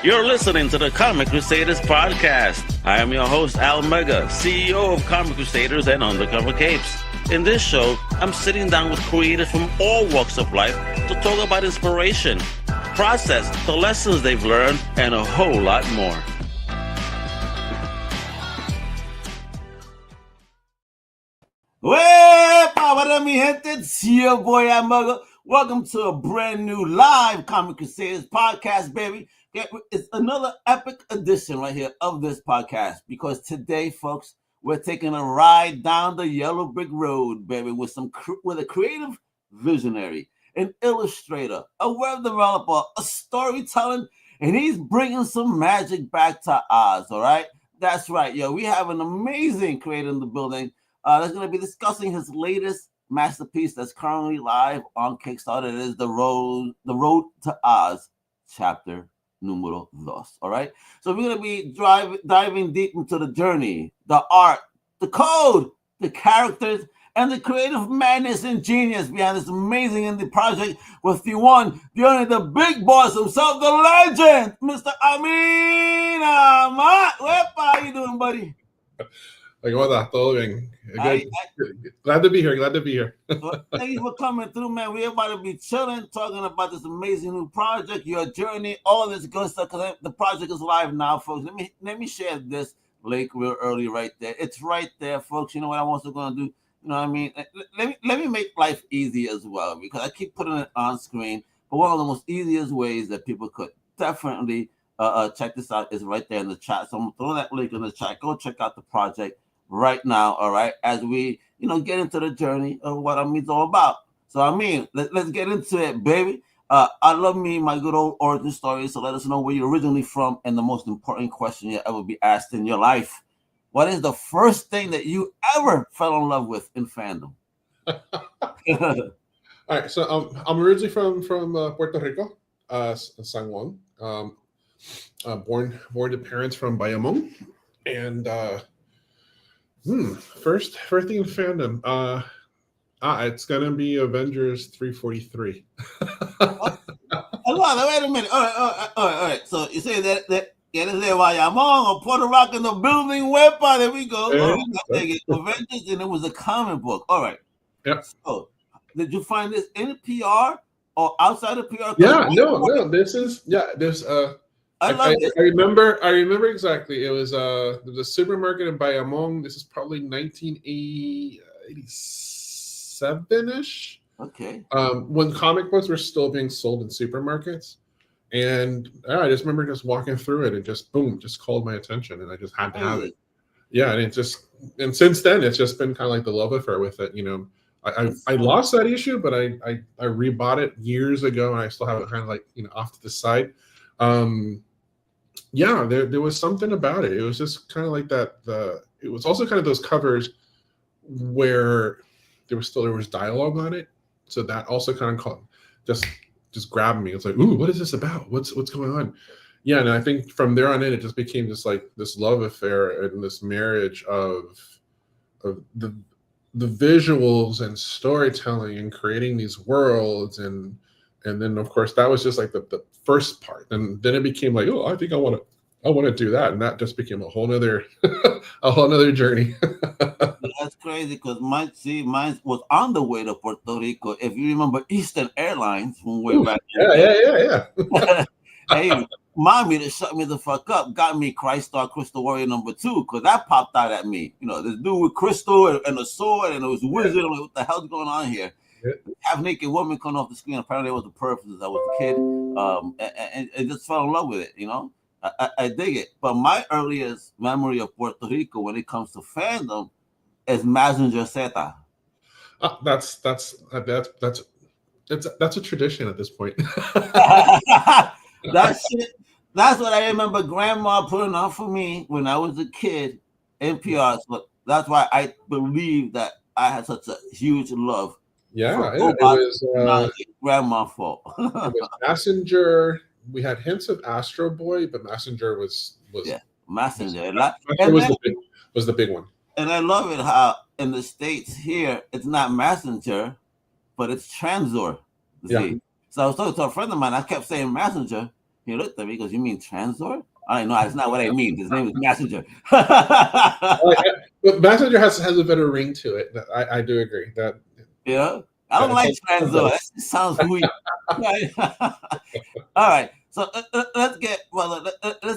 You're listening to the Comic Crusaders podcast. I am your host, Al Mega, CEO of Comic Crusaders and Undercover Capes. In this show, I'm sitting down with creators from all walks of life to talk about inspiration, process, the lessons they've learned, and a whole lot more. What up, mi gente? It's your boy, Al Mega. Welcome to a brand new live Comic Crusaders podcast, baby. It's another epic edition right here of this podcast because today, folks, we're taking a ride down the yellow brick road, baby, with a creative visionary, an illustrator, a web developer, a storyteller, and he's bringing some magic back to Oz. All right, that's right, yo. We have an amazing creator in the building that's going to be discussing his latest masterpiece that's currently live on Kickstarter. It is the Road to Oz, chapter numero 2. All right, so we're going to be diving deep into the journey, the art, the code, the characters, and the creative madness and genius behind this amazing indie project with the one, the only, the big boss himself, the legend, Mr. Amin Amat. How you doing, buddy? Todo bien. Glad to be here. Well, thank you for coming through, man. We're about to be chilling, talking about this amazing new project, your journey, all this good stuff, because the project is live now, folks. Let me share this link real early right there. It's right there, folks. You know what I'm also going to do? You know what I mean? Let me make life easy as well, because I keep putting it on screen. But one of the most easiest ways that people could definitely check this out is right there in the chat. So I'm going to throw that link in the chat. Go check out the project right now, all right, as we, get into the journey of what Amin's all about. So, let's get into it, baby. I love my good old origin story, so let us know where you're originally from and the most important question you'll ever be asked in your life. What is the first thing that you ever fell in love with in fandom? All right, so I'm originally from Puerto Rico, San Juan. Born to parents from Bayamon, and first thing in fandom, it's gonna be Avengers 343. Hold on, wait a minute. All right. So you say that Bayamon or Puerto Rico in the building. Wepa, there we go. Avengers, and it was a comic book. All right. Yep. So did you find this in PR or outside of PR? Yeah, no. There's I remember exactly. It was there was a supermarket in Bayamon. This is probably 1987-ish. Okay. When comic books were still being sold in supermarkets, and I just remember just walking through it and just called my attention, and I just had to have it. Yeah, and since then it's just been kind of like the love affair with it. I lost that issue, but I rebought it years ago, and I still have it kind of like off to the side. There was something about it. It was just kind of like that. It was also kind of those covers where there was dialogue on it, so that also kind of just grabbed me. It's like, ooh, what is this about? What's going on? Yeah, and I think from there on in, it just became just like this love affair and this marriage of the visuals and storytelling and creating these worlds and then of course that was just like the first part, and then it became like, oh, I think I want to do that, and that just became a whole nother journey. That's crazy because mine was on the way to Puerto Rico. If you remember Eastern Airlines from way back. Yeah. Hey, mommy that shut me the fuck up got me Christ Star Crystal Warrior #2 because that popped out at me. This dude with crystal and a sword and it was wizard. I'm like, what the hell's going on here? Half naked woman coming off the screen. Apparently, it was a purpose. I was a kid, and just fell in love with it. I dig it. But my earliest memory of Puerto Rico when it comes to fandom is Messenger Z. That's a tradition at this point. That shit. That's what I remember Grandma putting on for me when I was a kid in PR. So that's why I believe that I had such a huge love. Yeah, it was Grandma fault. It was Messenger. We had hints of Astro Boy, but Messenger was Messenger. Was the big one. And I love it how in the States here it's not Messenger, but it's Transor. See? So I was talking to a friend of mine. I kept saying Messenger. He looked at me because you mean Transor? I know that's not what I mean. His name is Messenger. But Messenger has a better ring to it. I do agree that. Yeah, I don't like Transor. That just sounds weird. All right, so let's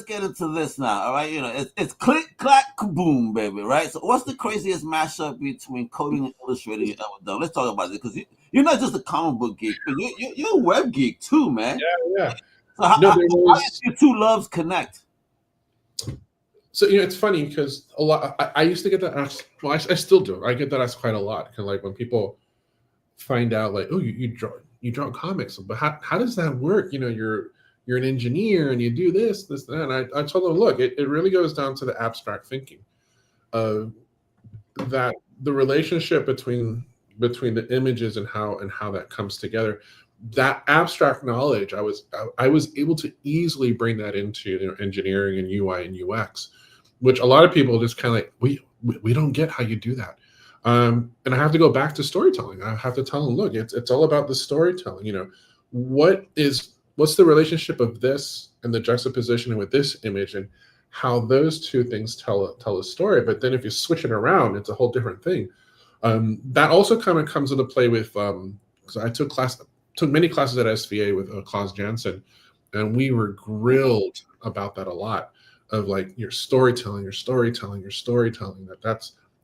get into this now. All right, it's click clack kaboom, baby. Right. So what's the craziest mashup between coding and illustrating you ever done? Let's talk about it because you're not just a comic book geek, but you're a web geek too, man. Yeah. So how did your two loves connect? So it's funny because a lot. I used to get that asked. Well, I still do. I get that asked quite a lot. Because like when people find out, like, oh, you draw comics, but how does that work? You're an engineer and you do this, that. And I told them, look, it really goes down to the abstract thinking of that the relationship between the images and how that comes together. That abstract knowledge, I was able to easily bring that into engineering and UI and UX, which a lot of people just kind of like, we don't get how you do that. And I have to go back to storytelling. I have to tell them, look, it's all about the storytelling. What's the relationship of this and the juxtaposition with this image and how those two things tell a story. But then if you switch it around, it's a whole different thing. That also kind of comes into play with, because I took many classes at SVA with Klaus Jansen, and we were grilled about that a lot, of like your storytelling.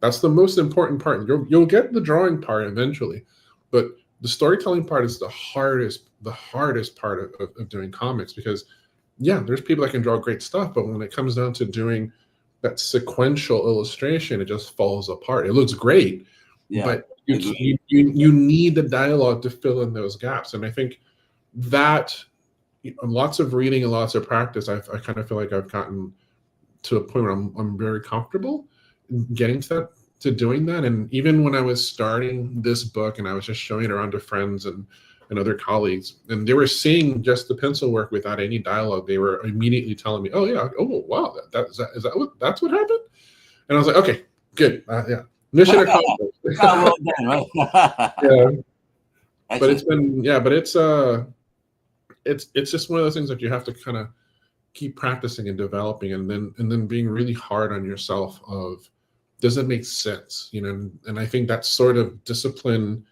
That's the most important part. You'll get the drawing part eventually, but the storytelling part is the hardest part of doing comics, because there's people that can draw great stuff, but when it comes down to doing that sequential illustration, it just falls apart. It looks great, but you need the dialogue to fill in those gaps. And I think that lots of reading and lots of practice, I kind of feel like I've gotten to a point where I'm very comfortable getting to doing that. And even when I was starting this book and I was just showing it around to friends and other colleagues, and they were seeing just the pencil work without any dialogue, they were immediately telling me, oh wow, that's what happened? And I was like, okay, good. Mission accomplished. Well done, right? Yeah. But it's just one of those things that you have to kind of keep practicing and developing, and then being really hard on yourself of, does it make sense? And I think that sort of discipline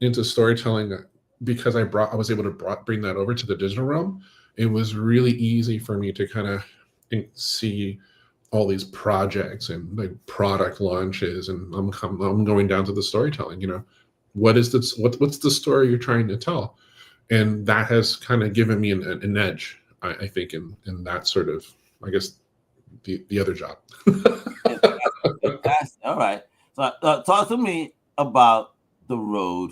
into storytelling, because I was able to bring that over to the digital realm, it was really easy for me to kind of see all these projects and like product launches, and I'm going down to the storytelling. What's the story you're trying to tell? And that has kind of given me an edge, I think, in that sort of, I guess, the other job. All right. So talk to me about the road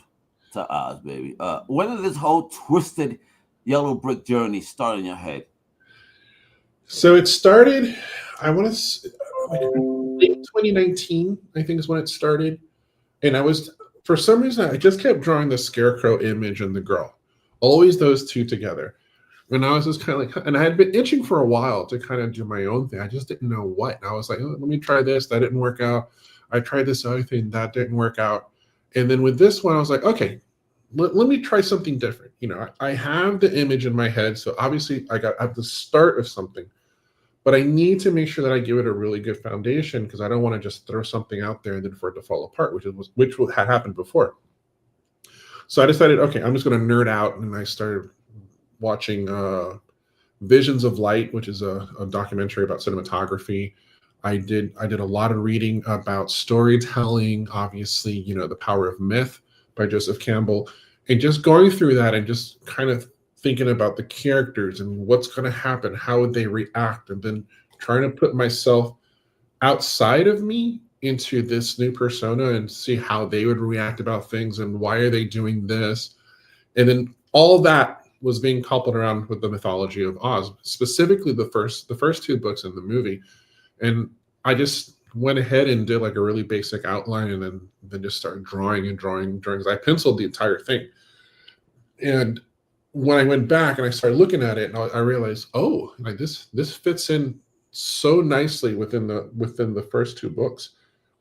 to Oz, baby. When did this whole twisted yellow brick journey start in your head? So it started, I want to late 2019, I think is when it started. And for some reason, I just kept drawing the scarecrow image and the girl, always those two together. And I was just kind of like, and I had been itching for a while to kind of do my own thing. I just didn't know what. And I was like, let me try this. That didn't work out. I tried this other thing. That didn't work out. And then with this one, I was like, okay, let me try something different. I have the image in my head. So obviously I have the start of something, but I need to make sure that I give it a really good foundation, because I don't want to just throw something out there and then for it to fall apart, which had happened before. So I decided, okay, I'm just going to nerd out. And I started watching Visions of Light, which is a documentary about cinematography. I did a lot of reading about storytelling, obviously, The Power of Myth by Joseph Campbell, and just going through that and just kind of thinking about the characters and what's going to happen, how would they react, and then trying to put myself outside of me into this new persona and see how they would react about things and why are they doing this. And then all that was being coupled around with the mythology of Oz, specifically the first two books in the movie. And I just went ahead and did like a really basic outline, and then just started drawing and drawing. I penciled the entire thing. And when I went back and I started looking at it, and I realized, oh, like this fits in so nicely within the first two books,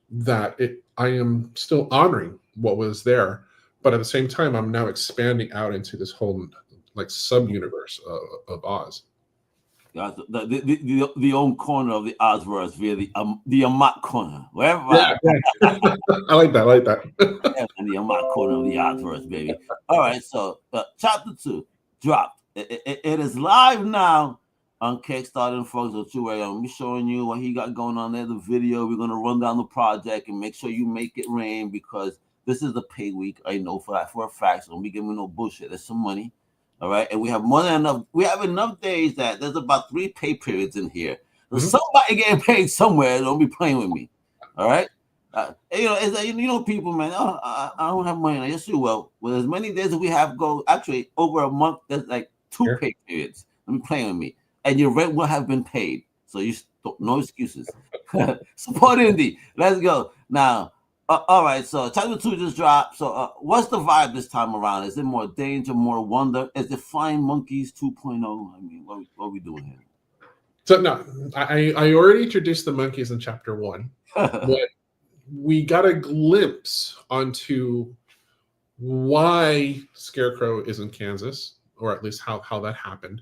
that I am still honoring what was there, but at the same time, I'm now expanding out into this whole like sub-universe of Oz. the own corner of the Ozverse via the Amat corner. Wherever Yeah, I like that. I like that. and the Amat corner of the Ozverse, baby. All right, so chapter 2 dropped. It is live now on Kickstarter, folks. So I'm be showing you what he got going on there. The video. We're gonna run down the project and make sure you make it rain because this is the pay week. I know for a fact. So don't be giving me no bullshit. There's some money. All right, and we have more than enough. We have enough days that there's about 3 pay periods in here. So somebody getting paid somewhere. Don't be playing with me. All right, people, man. Oh, I don't have money. Yes, you will. With as many days as we have go, actually over a month, there's like 2 pay periods. Don't be playing with me, and your rent will have been paid. So no excuses. Support indie. Let's go now. All right, so chapter 2 just dropped. So what's the vibe this time around? Is it more danger, more wonder? Is it Flying Monkeys 2.0? I mean, what are we doing here? So no, I already introduced the monkeys in chapter 1. But we got a glimpse onto why Scarecrow is in Kansas, or at least how that happened.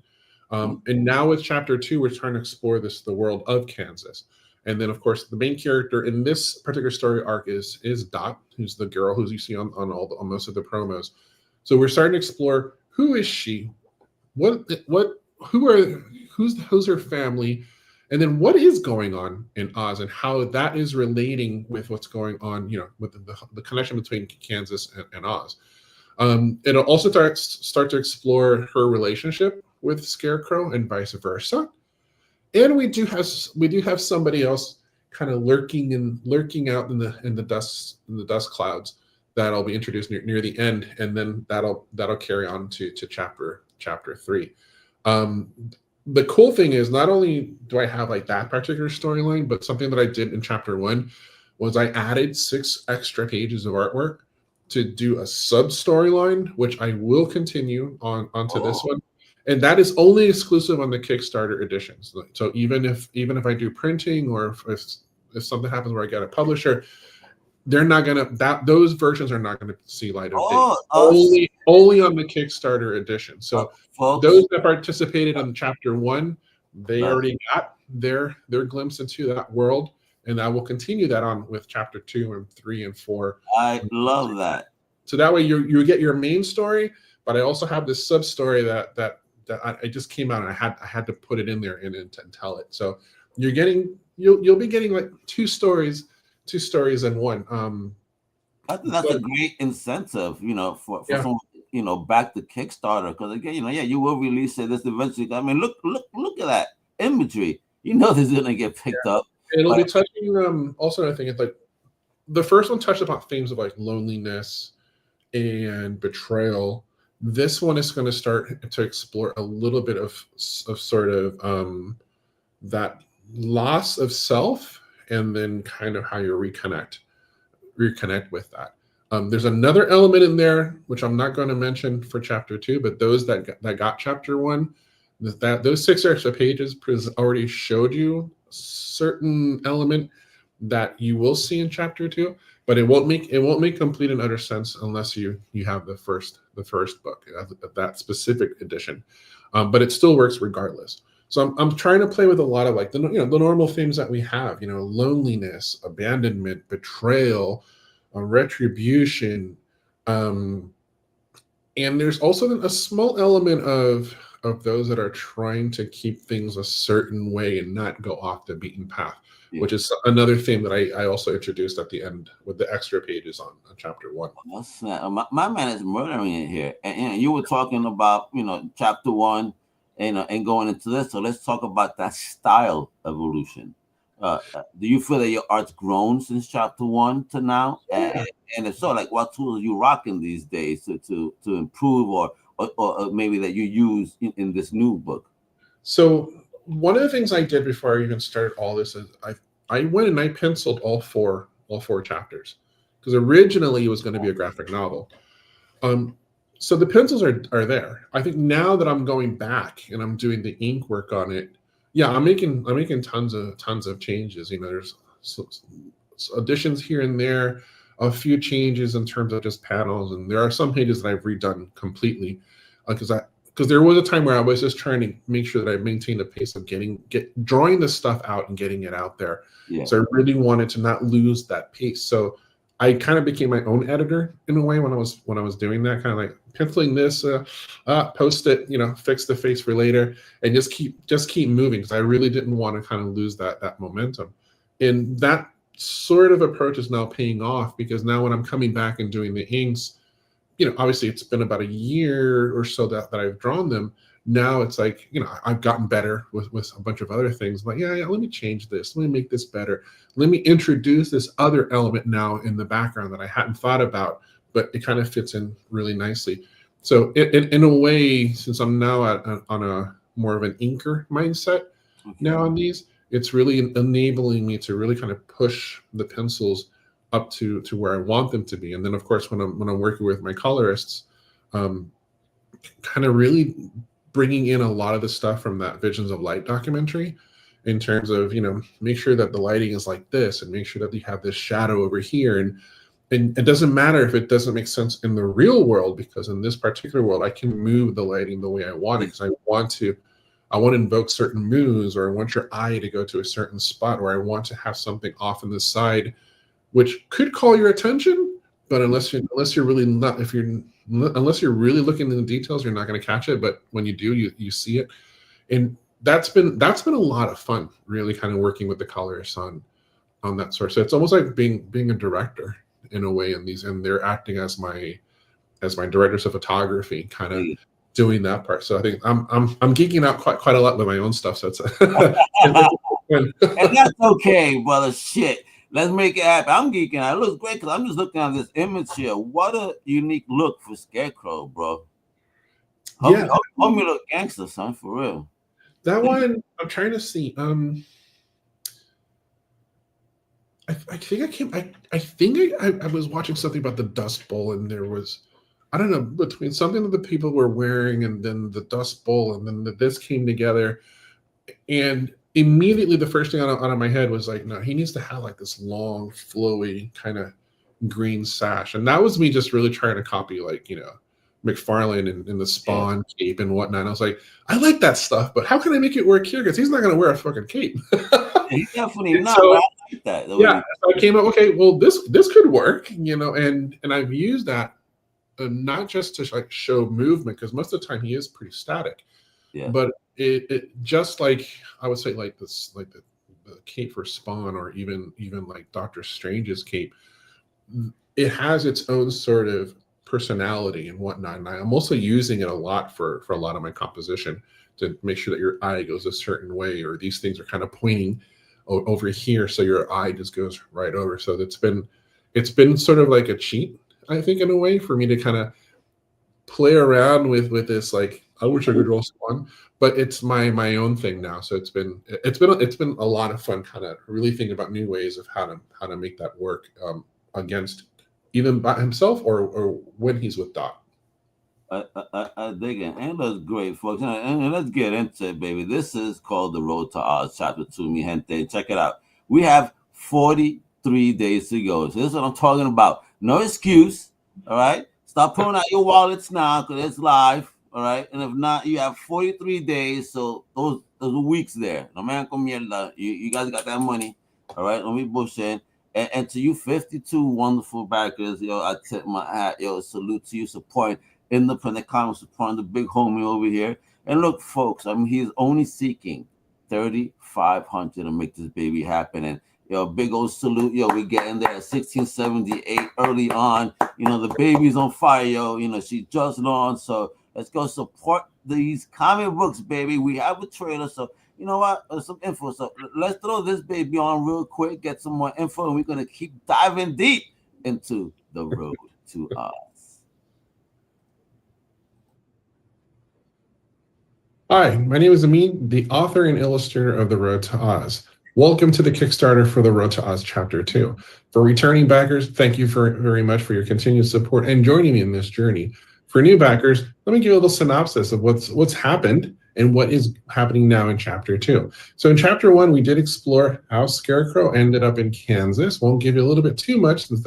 And now with chapter 2, we're trying to explore the world of Kansas. And then, of course, the main character in this particular story arc is Dot, who's the girl who you see on most of the promos. So we're starting to explore who is she, who's her family, and then what is going on in Oz and how that is relating with what's going on, with the connection between Kansas and Oz. It'll also start to explore her relationship with Scarecrow and vice versa. And we do have somebody else kind of lurking out in the dust clouds that'll be introduced near the end, and then that'll carry on to chapter 3. The cool thing is not only do I have like that particular storyline, but something that I did in chapter 1 was I added 6 extra pages of artwork to do a sub storyline, which I will continue onto this one. And that is only exclusive on the Kickstarter editions. So even if I do printing, or if something happens where I get a publisher, they're not gonna those versions are not gonna see light of day. Only on the Kickstarter edition. So those that participated in chapter 1, they already got their glimpse into that world, and I will continue that on with chapter 2 and 3 and 4. I love that. So that way you get your main story, but I also have this sub story that I just came out and I had to put it in there and tell it. So you'll be getting like two stories in one. I think that's a great incentive, for someone, back to Kickstarter, because again, you will release it this eventually. I mean, look at that imagery. This is gonna get picked up. It'll be touching. Also, I think it's like the first one touched upon themes of like loneliness and betrayal. This one is going to start to explore a little bit of sort of that loss of self, and then kind of how you reconnect with that. There's another element in there which I'm not going to mention for chapter 2, but those that got chapter 1, those 6 extra pages already showed you certain element that you will see in chapter 2. But it won't make complete and utter sense unless you have the first book, that specific edition. But it still works regardless. So I'm trying to play with a lot of like the normal themes that we have, loneliness, abandonment, betrayal, retribution, and there's also a small element of those that are trying to keep things a certain way and not go off the beaten path. Which is another theme that I also introduced at the end with the extra pages on chapter 1. My man is murdering it here. And you were talking about, chapter 1 and going into this. So let's talk about that style evolution. Do you feel that your art's grown since chapter 1 to now? And if so, like what tools are you rocking these days to improve or maybe that you use in this new book? So one of the things I did before I even started all this is I went and I penciled all four chapters, because originally it was going to be a graphic novel. So the pencils are there. I think now that I'm going back and I'm doing the ink work on it, I'm making tons of changes. There's additions here and there, a few changes in terms of just panels, and there are some pages that I've redone completely because because there was a time where I was just trying to make sure that I maintained the pace of drawing the stuff out and getting it out there. Yeah. So I really wanted to not lose that pace. So I kind of became my own editor in a way when I was doing that, kind of like penciling this, post it, fix the face for later, and just keep moving, because I really didn't want to kind of lose that momentum. And that sort of approach is now paying off, because now when I'm coming back and doing the inks, obviously it's been about a year or so that I've drawn them. Now it's like, I've gotten better with a bunch of other things. Like, yeah, let me change this. Let me make this better. Let me introduce this other element now in the background that I hadn't thought about, but it kind of fits in really nicely. So in a way, since I'm now on a more of an inker mindset now on these, it's really enabling me to really kind of push the pencils up to where I want them to be. And then of course, when I'm working with my colorists, kind of really bringing in a lot of the stuff from that Visions of Light documentary, in terms of, make sure that the lighting is like this, and make sure that you have this shadow over here. And it doesn't matter if it doesn't make sense in the real world, because in this particular world, I can move the lighting the way I want it, because I want to invoke certain moods, or I want your eye to go to a certain spot, or I want to have something off on the side, which could call your attention. But unless you're really looking in the details, you're not going to catch it. But when you do, you see it. And that's been a lot of fun, really kind of working with the colorists on that sort. So it's almost like being a director in a way in these, and they're acting as my directors of photography, kind of doing that part. So I think I'm geeking out quite a lot with my own stuff. So it's and that's okay, brother. Shit. Let's make it happen. I'm geeking out. It looks great, because I'm just looking at this image here. What a unique look for Scarecrow, bro. Hope me look gangster, son, for real. That one, I'm trying to see. I think I was watching something about the Dust Bowl, and there was, I don't know, between something that the people were wearing and then the Dust Bowl, and then this came together, and immediately the first thing out of my head was like, no, he needs to have like this long, flowy kind of green sash. And that was me just really trying to copy, like, McFarlane and the Spawn cape and whatnot. And I was like, I like that stuff, but how can I make it work here? Because he's not going to wear a fucking cape. He's definitely not. So, I like that. So I came up, okay, well, this could work, and I've used that not just to like show movement, because most of the time he is pretty static. Yeah. But it just like, I would say, like this, like the cape for Spawn, or even like Doctor Strange's cape, it has its own sort of personality and whatnot. And I'm also using it a lot for a lot of my composition, to make sure that your eye goes a certain way, or these things are kind of pointing over here, so your eye just goes right over. So it's been sort of like a cheat, I think, in a way, for me to kind of play around with this. Like, I wish I could draw Spawn, but it's my own thing now. So it's been a lot of fun, kind of really thinking about new ways of how to make that work, against even by himself or when he's with Doc. I dig it, and that's great, folks. And let's get into it, baby. This is called The Road to Oz, Chapter 2, mi gente. Check it out. We have 43 days to go. So this is what I'm talking about. No excuse, all right? Stop pulling out your wallets now, because it's live, all right? And if not, you have 43 days, so those are weeks there. No man con mierda. You guys got that money, all right? Don't be bullshitting. And to you 52 wonderful backers, I tip my hat. Salute to you, supporting independent comics, supporting the big homie over here. And look, folks, he's only seeking $3,500 to make this baby happen. And big old salute, we getting there at 1678 early on. The baby's on fire, she just launched. So let's go support these comic books, baby. We have a trailer, so you know what? Some info. So let's throw this baby on real quick, get some more info, and we're gonna keep diving deep into The Road to Oz. Hi, my name is Amin, the author and illustrator of The Road to Oz. Welcome to the Kickstarter for The Road to Oz Chapter 2. For returning backers, thank you very much for your continued support and joining me in this journey. For new backers, let me give you a little synopsis of what's happened and what is happening now in Chapter 2. So in Chapter 1, we did explore how Scarecrow ended up in Kansas. Won't give you a little bit too much, since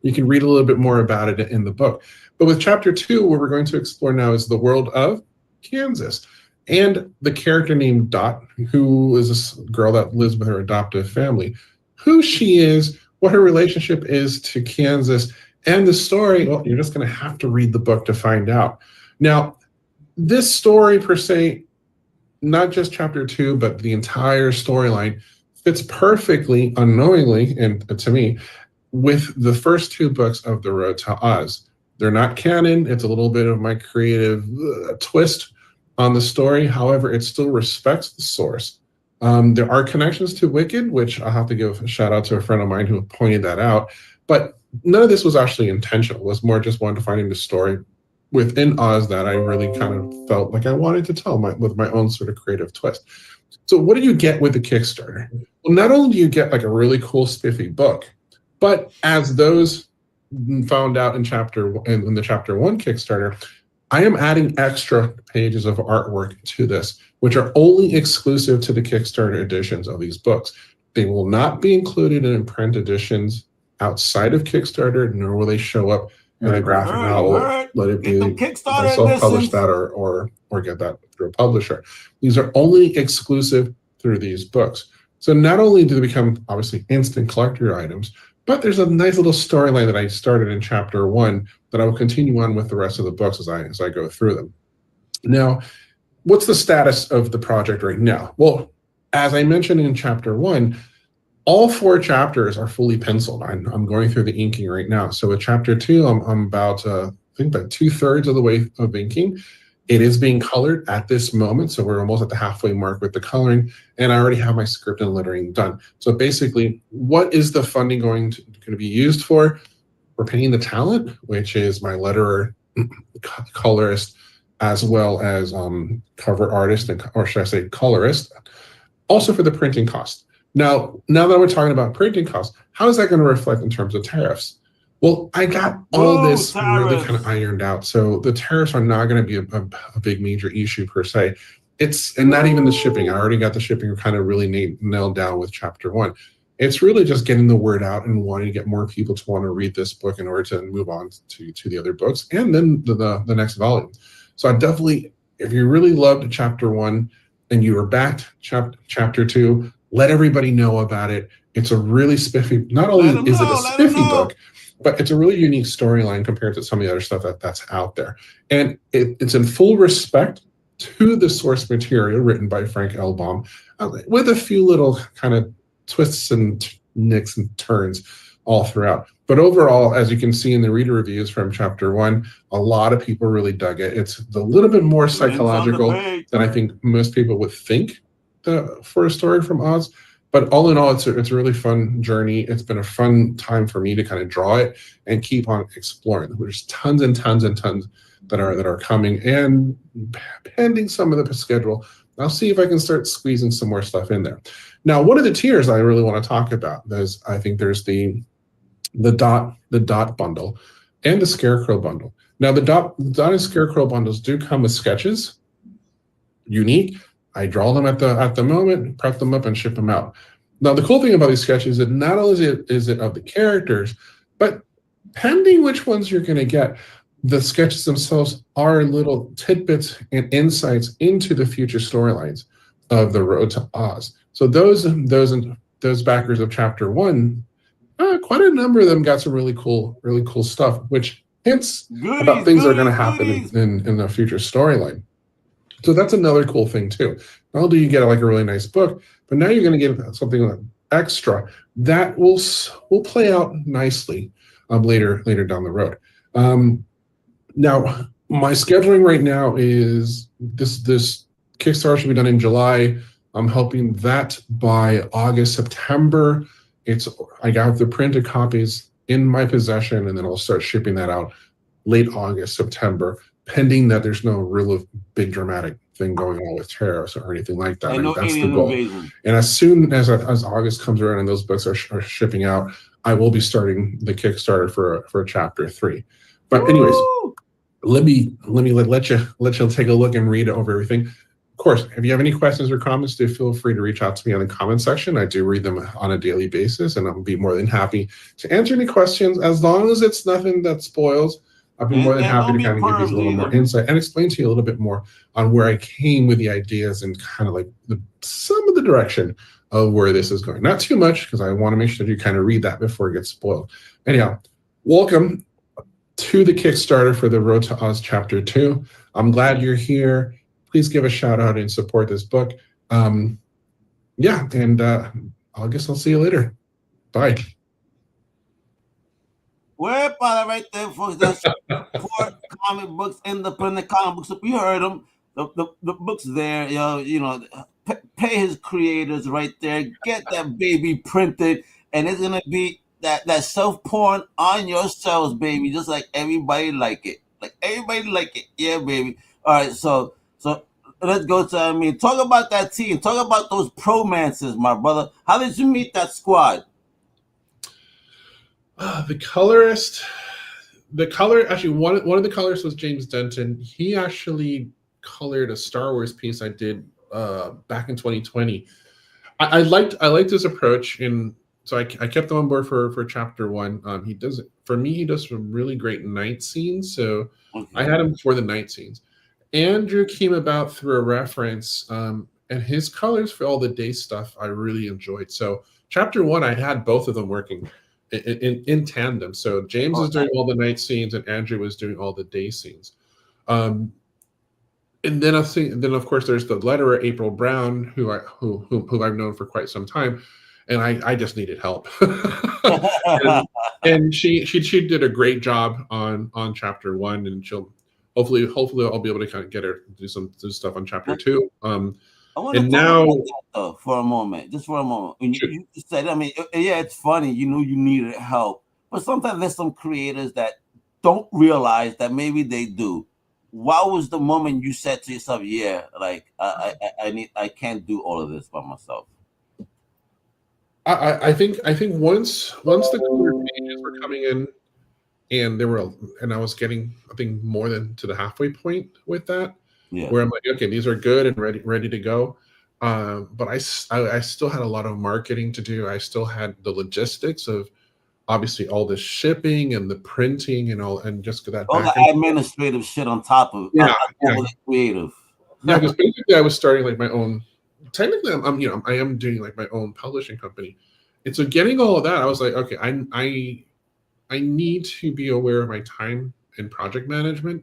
you can read a little bit more about it in the book. But with Chapter 2, what we're going to explore now is the world of Kansas. And the character named Dot, who is this girl that lives with her adoptive family, who she is, what her relationship is to Kansas, and the story, well, you're just going to have to read the book to find out. Now, this story per se, not just chapter 2, but the entire storyline fits perfectly, unknowingly, and to me, with the first 2 books of The Road to Oz. They're not canon. It's a little bit of my creative twist on the story. However, it still respects the source. There are connections to Wicked, which I'll have to give a shout out to a friend of mine who pointed that out. But none of this was actually intentional. It was more just wanting to find the story within Oz that I really kind of felt like I wanted to tell with my own sort of creative twist. So what do you get with the Kickstarter? Well, not only do you get like a really cool spiffy book, but as those found out in the chapter 1 Kickstarter, I am adding extra pages of artwork to this, which are only exclusive to the Kickstarter editions of these books. They will not be included in print editions outside of Kickstarter, nor will they show up in a graphic novel. Let it be self-publish that or get that through a publisher. These are only exclusive through these books. So not only do they become obviously instant collector items, but there's a nice little storyline that I started in chapter 1 that I will continue on with the rest of the books as I go through them. Now, what's the status of the project right now? Well, as I mentioned in chapter 1, all 4 chapters are fully penciled. I'm going through the inking right now. So with chapter 2, I'm about, I think about 2/3 of the way of inking. It is being colored at this moment, so we're almost at the halfway mark with the coloring, and I already have my script and lettering done. So basically, what is the funding going to be used for? We're paying the talent, which is my letterer, colorist, as well as cover artist, or should I say colorist, also for the printing cost. Now that we're talking about printing costs, how is that going to reflect in terms of tariffs? Well, I got all this really kind of ironed out. So the tariffs are not going to be a big major issue per se. And not even the shipping. I already got the shipping kind of really nailed down with chapter 1. It's really just getting the word out and wanting to get more people to want to read this book in order to move on to the other books and then the next volume. So I definitely, if you really loved chapter 1 and you were back chapter 2, let everybody know about it. It's a really spiffy, not only is it a spiffy book, but it's a really unique storyline compared to some of the other stuff that's out there. And it's in full respect to the source material written by Frank L. Baum, with a few little kind of twists and nicks and turns all throughout. But overall, as you can see in the reader reviews from chapter 1, a lot of people really dug it. It's a little bit more psychological than I think most people would think for a story from Oz. But all in all, it's a really fun journey. It's been a fun time for me to kind of draw it and keep on exploring. There's tons and tons and tons that are coming, and pending some of the schedule, I'll see if I can start squeezing some more stuff in there. Now, one of the tiers I really want to talk about, I think there's the dot bundle and the Scarecrow bundle. Now, the dot and Scarecrow bundles do come with sketches, unique. I draw them at the moment, prep them up, and ship them out. Now, the cool thing about these sketches is that not only is it of the characters, but pending which ones you're going to get, the sketches themselves are little tidbits and insights into the future storylines of The Road to Oz. So those backers of chapter 1, quite a number of them got some really cool stuff, which hints about things that are going to happen in the future storyline. So that's another cool thing too. Not only do you get like a really nice book, but now you're going to get something extra that will play out nicely later down the road. Now, my scheduling right now is this Kickstarter should be done in July. I'm hoping that by August, September, I got the printed copies in my possession, and then I'll start shipping that out late August, September, pending that there's no real big dramatic thing going on with tariffs or anything like that. That's the goal. And as soon as August comes around and those books are shipping out, I will be starting the Kickstarter for chapter 3. But anyways, let you take a look and read over everything. Of course, if you have any questions or comments, do feel free to reach out to me in the comment section. I do read them on a daily basis, and I'll be more than happy to answer any questions as long as it's nothing that spoils I'd be more than happy don't to be kind of give you a little more either. insight and explain to you a little bit more on where I came with the ideas and kind of like some of the direction of where this is going. Not too much, because I want to make sure that you kind of read that before it gets spoiled. Anyhow, welcome to the Kickstarter for the Road to Oz Chapter 2. I'm glad you're here. Please give a shout out and support this book. Yeah, and I guess I'll see you later. Bye. We're right there, folks. That's for comic books, independent comic books. You heard them. The book's there. Pay his creators right there. Get that baby printed, and it's gonna be that self porn on your shelves, baby. Just like everybody like it. Like everybody like it. Yeah, baby. All right, so let's go to Amin. Talk about that team. Talk about those promances, my brother. How did you meet that squad? The colorist, actually one of the colorists was James Denton. He actually colored a Star Wars piece I did back in 2020. I liked his approach, and so I kept him on board for chapter 1. He does some really great night scenes, so I had him for the night scenes. Andrew came about through a reference, and his colors for all the day stuff I really enjoyed. So chapter 1, I had both of them working in tandem. So James was doing all the night scenes, and Andrew was doing all the day scenes. And then of course there's the letterer April Brown, who I've known for quite some time, and I just needed help. and she did a great job on chapter 1, and she'll hopefully I'll be able to kind of get her to do some stuff on chapter 2. I want to talk about that, though, for a moment. Just for a moment. When you said, I mean, yeah, it's funny. You needed help, but sometimes there's some creators that don't realize that maybe they do. What was the moment you said to yourself, "Yeah, like I can't do all of this by myself"? I think once the color pages were coming in, and I was getting, I think, more than to the halfway point with that. Yeah. Where I'm like, okay, these are good and ready to go. But I still had a lot of marketing to do. I still had the logistics of obviously all the shipping and the printing and all, and just that all the administrative shit on top of the creative. Yeah, because basically I was starting like my own. Technically, I am doing like my own publishing company, and so getting all of that, I was like, okay, I need to be aware of my time and project management,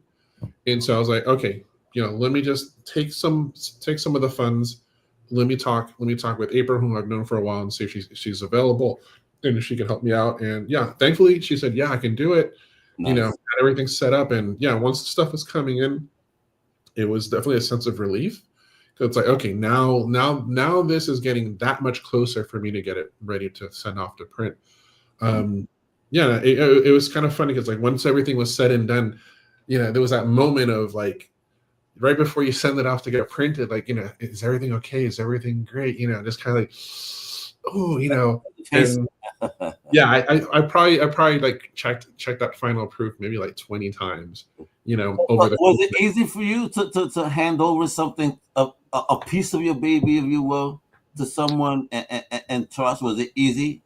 and so I was like, okay. Let me just take some of the funds. Let me talk with April, whom I've known for a while, and see if she's available and if she can help me out. And yeah, thankfully she said, yeah, I can do it. Nice. Had everything set up, and yeah, once the stuff was coming in, it was definitely a sense of relief. So it's like, okay, now this is getting that much closer for me to get it ready to send off to print. Yeah, it was kind of funny because like once everything was said and done, there was that moment of like, right before you send it off to get printed, like, is everything okay? Is everything great? Just kind of like, oh, and yeah, I probably like checked that final proof maybe like 20 times, over the. Was it easy for you to hand over something, a piece of your baby, if you will, to someone and trust? Was it easy?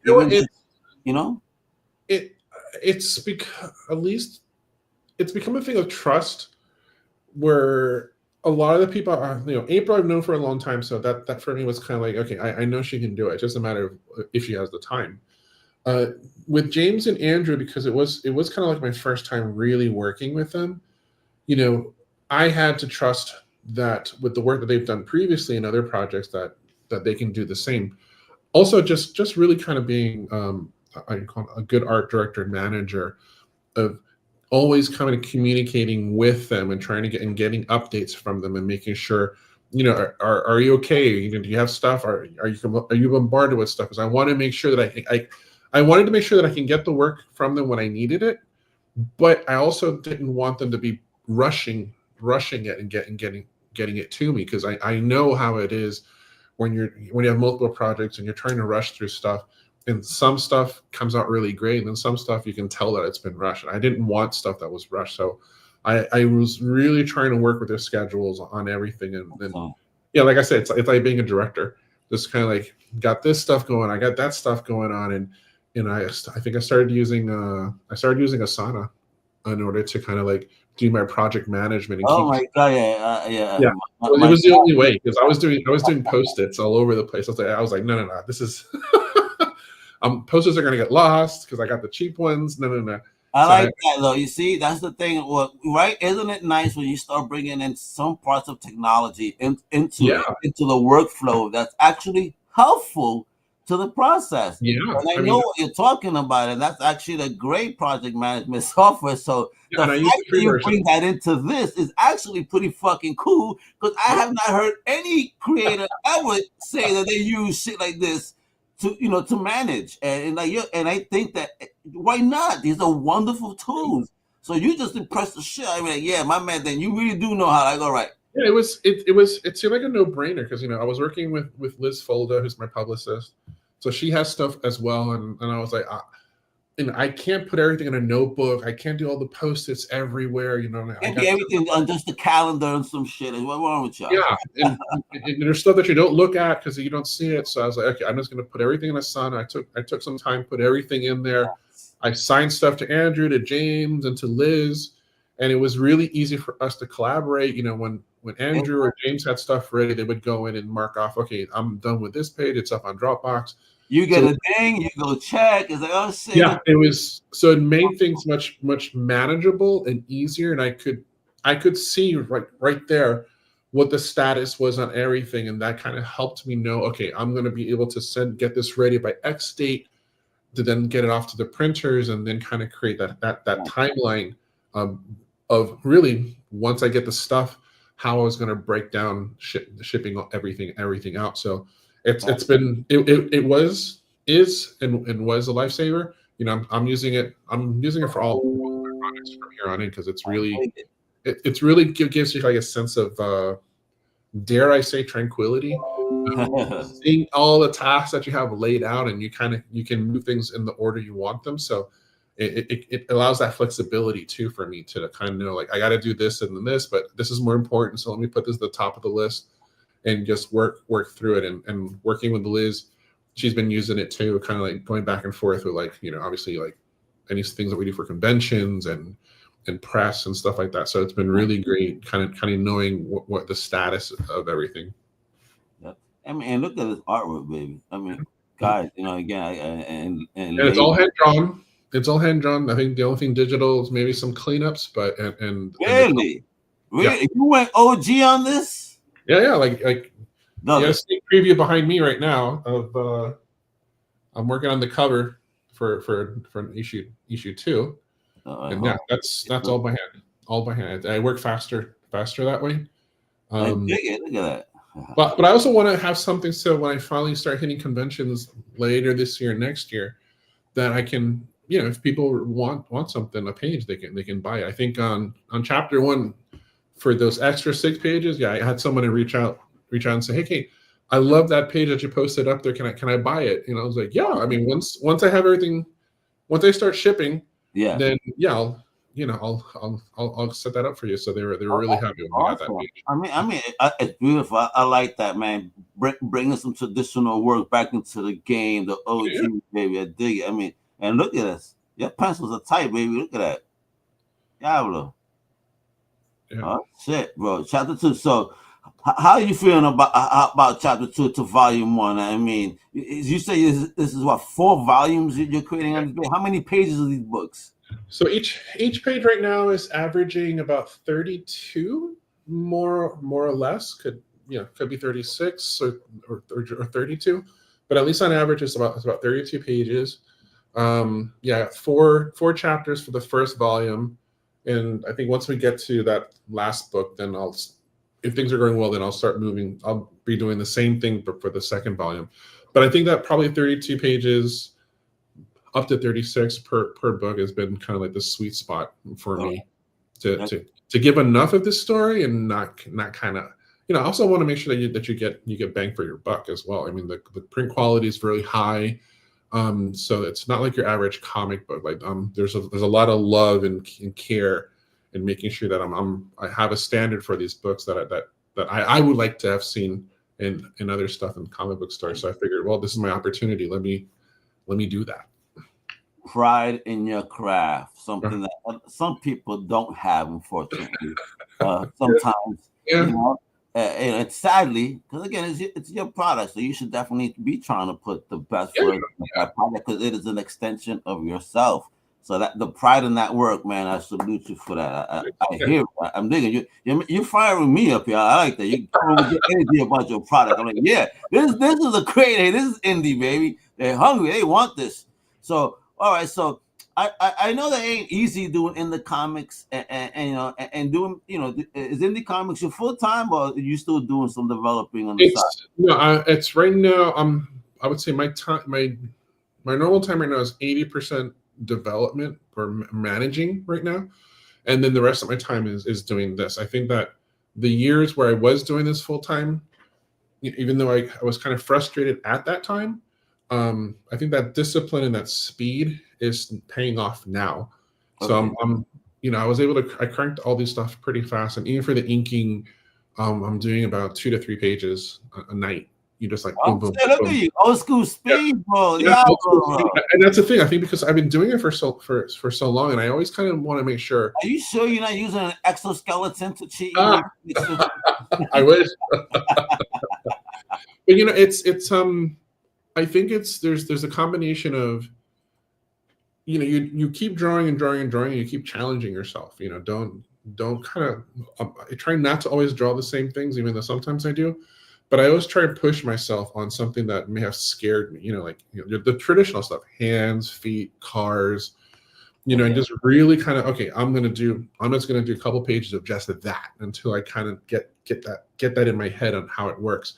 It's because at least it's become a thing of trust. Where a lot of the people are, April I've known for a long time, so that for me was kind of like, okay, I know she can do it. It's just a matter of if she has the time. With James and Andrew, because it was kind of like my first time really working with them, I had to trust that with the work that they've done previously in other projects that they can do the same. Also, just really kind of being I call it a good art director and manager of always kind of communicating with them and trying to getting updates from them and making sure, are you okay? Do you have stuff? Are you bombarded with stuff? Because I want to make sure that I wanted to make sure that I can get the work from them when I needed it, but I also didn't want them to be rushing it and getting it to me, because I know how it is when you have multiple projects and you're trying to rush through stuff. And some stuff comes out really great, and then some stuff you can tell that it's been rushed. I didn't want stuff that was rushed, so I was really trying to work with their schedules on everything. And yeah, like I said, it's like being a director. Just kind of like, got this stuff going, I got that stuff going on, and I think I started using Asana in order to kind of like do my project management and Oh keep. my god, yeah. Yeah, My it was the God. only way because I was doing post-its all over the place. I was like, no, this is post-its are gonna get lost because I got the cheap ones. No. I So like that though. You see, that's the thing. Well, right? Isn't it nice when you start bringing in some parts of technology into yeah, it, into the workflow that's actually helpful to the process? yeah. And I I know mean, what you're talking about, and that's actually a great project management software. So yeah, the and I fact use the that free you version. bring that into this is actually pretty fucking cool because I have not heard any creator ever say that they use shit like this to manage and like and I think that why not? These are wonderful tools. So you just impressed the shit. I mean, yeah, my man. Then you really do know how. Like, all right, Yeah, it seemed like a no-brainer because I was working with Liz Folda, who's my publicist, so she has stuff as well, and I was like, and I can't put everything in a notebook. I can't do all the post-its everywhere. And I can't be got everything on just the calendar and some shit. What's wrong with y'all? yeah, and there's stuff that you don't look at because you don't see it. So I was like, okay, I'm just going to put everything in a sun. I took some time, put everything in there. I signed stuff to Andrew, to James, and to Liz, and it was really easy for us to collaborate. When Andrew or James had stuff ready, they would go in and mark off, okay, I'm done with this page. It's up on Dropbox. You get a ding, you go check. It's like, oh shit. Yeah, it was so it made things much manageable and easier, and I could see right there what the status was on everything, and that kind of helped me know, okay, I'm going to be able to get this ready by X date to then get it off to the printers and then kind of create that timeline of really once I get the stuff, how I was going to break down shipping everything out. So it's been it was and was a lifesaver. I'm using it for all projects from here on in because it's really gives you like a sense of dare I say tranquility. Seeing all the tasks that you have laid out and you can move things in the order you want them. So it allows that flexibility too for me to kind of know like I got to do this and then this, but this is more important. So let me put this at the top of the list and just work through it. And working with Liz, she's been using it too, kind of like going back and forth with like, obviously like any things that we do for conventions and press and stuff like that. So it's been really great kind of knowing what the status of everything. I mean, and look at this artwork, baby. I mean, guys, again, and it's all hand drawn. It's all hand drawn. I think the only thing digital is maybe some cleanups, but really, yeah. You went OG on this? Yeah, like you got a sneak preview behind me right now of I'm working on the cover for an issue 2, and yeah, that's all by hand. I work faster that way. I dig it. Look at that. But I also want to have something so when I finally start hitting conventions later this year, next year, that I can, if people want something, a page, they can buy it. I think on chapter 1 for those extra 6 pages, I had someone to reach out and say, hey, Kate, I love that page that you posted up there. Can I buy it? I was like, yeah. I mean, once I have everything, once I start shipping, then I'll set that up for you. So they were really happy when we got that page. I mean, it's beautiful. I like that, man. Bringing some traditional work back into the game, the OG, baby. I dig it. I mean, and look at this. Your pencils are tight, baby. Look at that. Diablo. Yeah. Oh shit, bro. Chapter 2. So, how are you feeling about chapter 2 to volume 1? I mean, you say this is what 4 volumes you're creating on this book? How many pages are these books? So each page right now is averaging about 32, more or less. Could be 36 or 32, but at least on average it's about 32 pages. 4 chapters for the first volume, and I think once we get to that last book, then if things are going well, then I'll start moving. I'll be doing the same thing but for the second volume. But I think that probably 32 pages up to 36 per book has been kind of like the sweet spot for me to give enough of this story and not kind of, I also want to make sure that you get bang for your buck as well. I mean, the print quality is really high. So it's not like your average comic book. Like there's a lot of love and care in making sure that I have a standard for these books that I would like to have seen in other stuff in comic book stores. So I figured, well, this is my opportunity. Let me do that. pride in your craft, something that some people don't have, unfortunately. Sometimes, Yeah. you know, and it's sadly, because again, it's your product, so you should definitely be trying to put the best version of that product because it is an extension of yourself. So that the pride in that work, man, I salute you for that. I hear it. I'm digging you. You're firing me up here. I like that. You come with your energy about your product. I'm like, yeah, this is a great. This is indie, baby. They're hungry. They want this. So all right. So I know that ain't easy doing in the comics and you know and doing is indie comics your full time or are you still doing some developing on the side? No, it's right now. I would say my time my normal time right now is 80% development or managing right now, and then the rest of my time is doing this. I think that the years where I was doing this full time, even though I was kind of frustrated at that time, I think that discipline and that speed is paying off now. So Okay. I was able to I cranked all these stuff pretty fast, and even for the inking, I'm doing about 2 to 3 pages a night. You just like boom, boom, Look boom. at you, old school speed, bro. Yeah, Bro. and that's the thing. I think because I've been doing it for so long, and I always kind of want to make sure. Are you sure you're not using an exoskeleton to cheat? I wish. But it's I think there's a combination of you keep drawing and drawing and drawing, and you keep challenging yourself. Don't kind of I try not to always draw the same things, even though sometimes I do. But I always try to push myself on something that may have scared me, the traditional stuff, hands, feet, cars, and just really kind of, okay, I'm just going to do a couple pages of just that until I kind of get that in my head on how it works,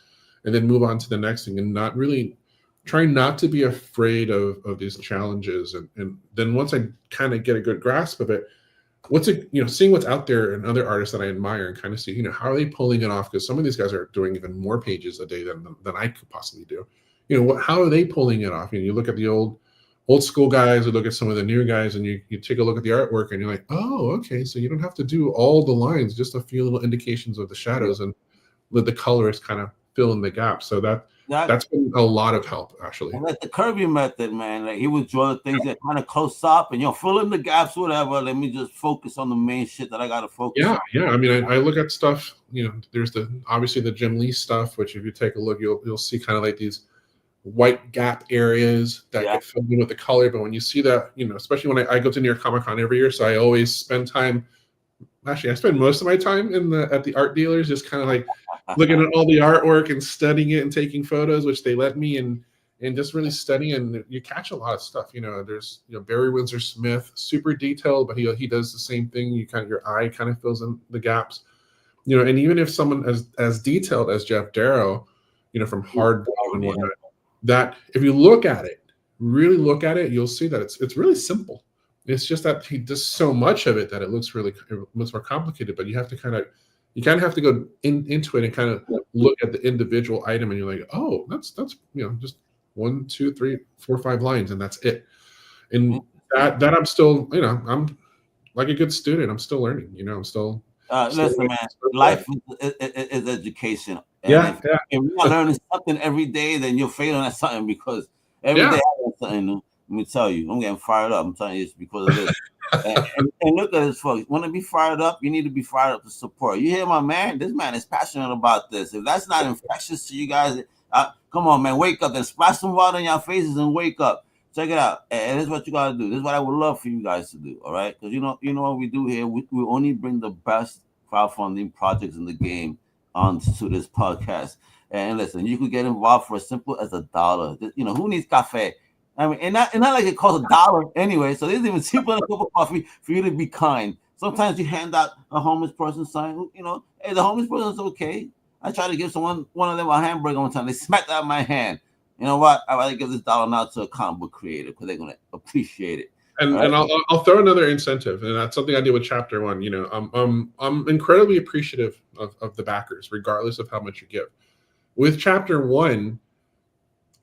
and then move on to the next thing, and not really try not to be afraid of these challenges. And then once I kind of get a good grasp of it, seeing what's out there and other artists that I admire and kind of see, how are they pulling it off? Because some of these guys are doing even more pages a day than I could possibly do. How are they pulling it off? You look at the old school guys, or look at some of the new guys, and you take a look at the artwork, and you're like, oh, okay, so you don't have to do all the lines, just a few little indications of the shadows, and let the colorists kind of fill in the gaps. So that's been a lot of help, actually. Like the Kirby method, man. Like he would draw the things that kind of close up, and fill in the gaps, whatever. Let me just focus on the main shit that I gotta focus on. Yeah. I mean, I look at stuff. There's obviously the Jim Lee stuff, which if you take a look, you'll see kind of like these white gap areas that get filled in with the color. But when you see that, especially when I go to New York Comic Con every year, so I always spend time. Actually, I spend most of my time at the art dealers, just kind of like looking at all the artwork and studying it and taking photos, which they let me, and just really studying. And you catch a lot of stuff. There's Barry Windsor Smith, super detailed, but he does the same thing. Your eye kind of fills in the gaps. And even if someone as detailed as Jeff Darrow, from Hardball and whatnot, that if you really look at it, you'll see that it's really simple. It's just that he does so much of it that it looks more complicated. But you kind of have to go into it and kind of look at the individual item, and you're like, oh, that's just 1, 2, 3, 4, 5 lines, and that's it. And that I'm still, I'm like a good student. I'm still learning. I'm still. Listen, man, life is education. And if you're not learning something every day, then you're failing at something, because every day I learn something new. Let me tell you, I'm getting fired up. I'm telling you, it's because of this. and look at this, folks. Want to be fired up? You need to be fired up to support. You hear my man? This man is passionate about this. If that's not infectious to you guys, come on, man, wake up and splash some water in your faces and wake up. Check it out. And this is what you got to do. This is what I would love for you guys to do, all right? Because you know what we do here? We only bring the best crowdfunding projects in the game onto this podcast. And listen, you could get involved for as simple as $1. Who needs cafe? I mean, and not like it costs $1 anyway. So there's even cheaper than a cup of coffee for you to be kind. Sometimes you hand out a homeless person sign. Hey, the homeless person's okay. I tried to give one of them a hamburger one time. They smacked out my hand. You know what? I'd rather give this $1 now to a comic book creator, because they're gonna appreciate it. And I'll throw another incentive, and that's something I did with Chapter 1. I'm incredibly appreciative of the backers, regardless of how much you give. With Chapter 1,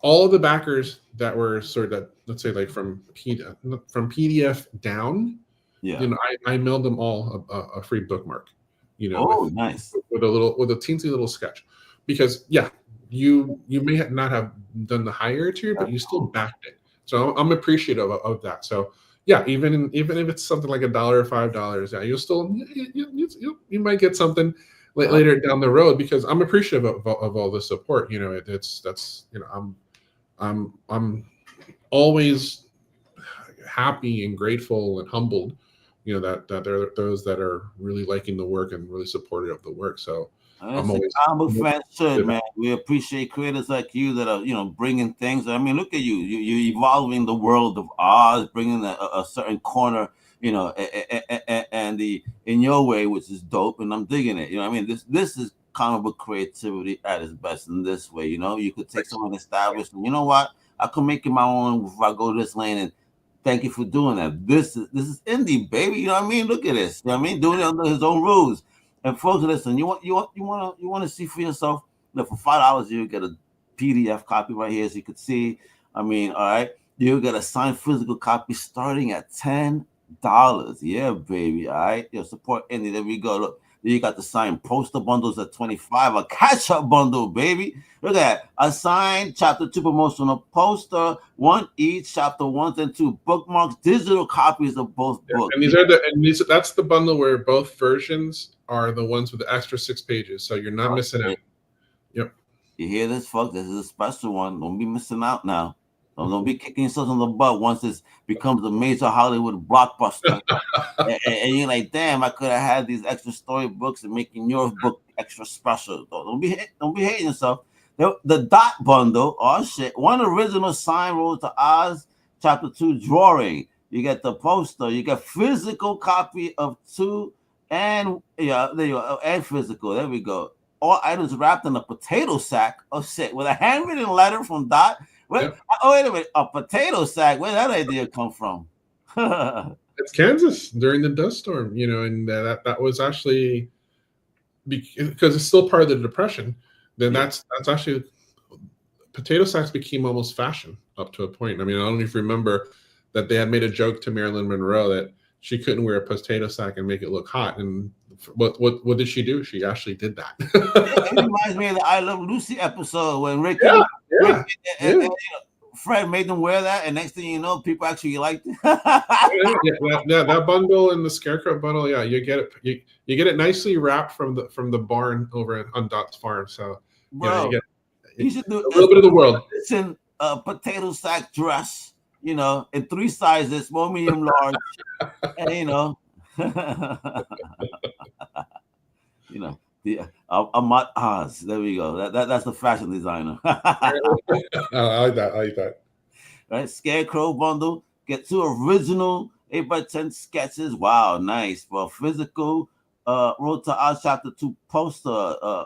all of the backers that were sort of, let's say, like from PDF down, I mailed them all a free bookmark. Nice, with a teensy little sketch, because you may not have done the higher tier, but you still backed it. So I'm appreciative of that. So yeah, even if it's something like $1 or $5, yeah, you'll still you might get something later down the road, because I'm appreciative of all the support. You know, that's you know, I'm always happy and grateful and humbled, you know, that there are those that are really liking the work and really supportive of the work. So I'm always comic fan should, man. We appreciate creators like you that are, you know, bringing things. I mean, look at you. You're evolving the world of Oz, bringing a certain corner, you know, and in your way, which is dope. And I'm digging it. You know, I mean, this is comic book creativity at its best in this way. You know, you could take someone established, and you know what? I could make it my own if I go this lane. And thank you for doing that. This is indie, baby. You know what I mean? Look at this. You know what I mean? Doing it under his own rules. And folks, listen, you want to see for yourself that for $5 you get a PDF copy right here, so you could see. I mean, all right, you get a signed physical copy starting at $10. Yeah, baby. All right, your support indie. There we go. Look, you got the signed poster bundles at $25. A catch-up bundle, baby. Look at that. A signed chapter 2 promotional poster, one each, chapter 1 and 2 bookmarks, digital copies of both books. And that's the bundle where both versions are the ones with the extra 6 pages, so you're not missing out. Yep. You hear this, folks? This is a special one. Don't be missing out now. Don't be kicking yourself in the butt once this becomes a major Hollywood blockbuster. and you're like, damn, I could have had these extra storybooks and making your book extra special. Don't be hating yourself. The dot bundle, oh shit, one original signed Road to Oz chapter 2 drawing. You get the poster, you get physical copy of 2, and yeah, there you go, and physical. There we go. All items wrapped in a potato sack. Oh shit, with a handwritten letter from Dot. Yep. Oh, wait a minute, a potato sack. Where did that idea come from? It's Kansas during the dust storm, you know, and that was actually because it's still part of the Depression. Then that's actually, potato sacks became almost fashion up to a point. I mean, I don't know if you remember that they had made a joke to Marilyn Monroe that she couldn't wear a potato sack and make it look hot. And what did she do? She actually did that. It reminds me of the I Love Lucy episode when Rick and Fred made them wear that, and next thing you know, people actually liked it. That bundle and the Scarecrow bundle, yeah, you get it. You get it nicely wrapped from the barn over on Dot's farm. So bro, you should do a little bit of the world. It's in a potato sack dress, you know, in 3 sizes, small, medium, large, and you know, you know. Yeah, Amat Oz. There we go. That's the fashion designer. I like that. Right, Scarecrow bundle. Get 2 original 8x10 sketches. Wow, nice. For physical Road to Oz chapter 2 poster,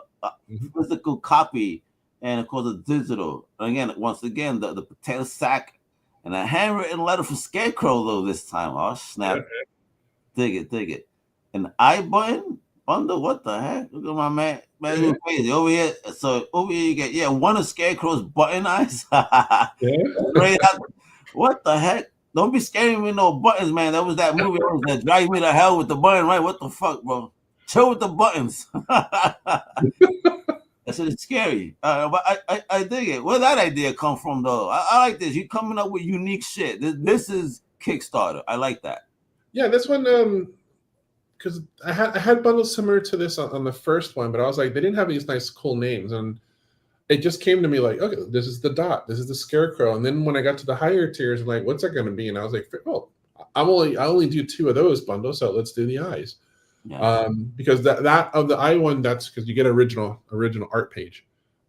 physical copy, and of course the digital. And again, once again, the potato sack and a handwritten letter for Scarecrow though this time. Oh snap! Dig it. An I button. Bundle, what the heck? Look at my man. Man, crazy. Over here you get one of Scarecrow's button eyes. What the heck? Don't be scaring me with no buttons, man. That was that movie that drive me to hell with the button, right? What the fuck, bro? Chill with the buttons. That shit is scary. But I dig it. Where that idea come from though? I like this. You coming up with unique shit. This is Kickstarter. I like that. Yeah, this one because I had bundles similar to this on the first one, but I was like, they didn't have these nice, cool names. And it just came to me like, okay, this is the Dot, this is the Scarecrow. And then when I got to the higher tiers, I'm like, what's that going to be? And I was like, oh, I only do 2 of those bundles, so let's do the eyes. Yeah. Because that of the eye one, that's because you get original art page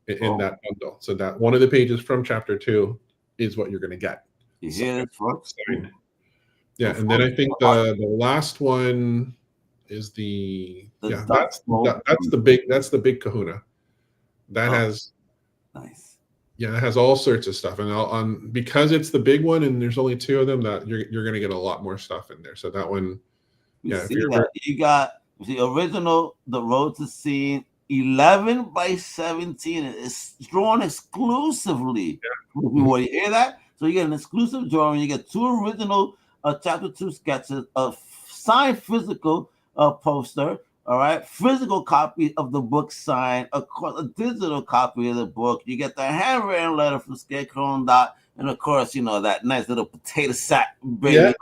in that bundle. So that one of the pages from chapter 2 is what you're going to get. Yeah, yeah, and then I think the last one is that's the big kahuna that has nice. Yeah, it has all sorts of stuff, and because it's the big one and there's only 2 of them, that you're going to get a lot more stuff in there. So that one, you got the original, the Road to Scene 11x17. It's drawn exclusively. You hear that? So you get an exclusive drawing. You get 2 original chapter 2 sketches, a signed physical poster, all right, physical copy of the book signed, a digital copy of the book. You get the handwritten letter from Scarecrow and Dot. And of course, you know, that nice little potato sack, baby.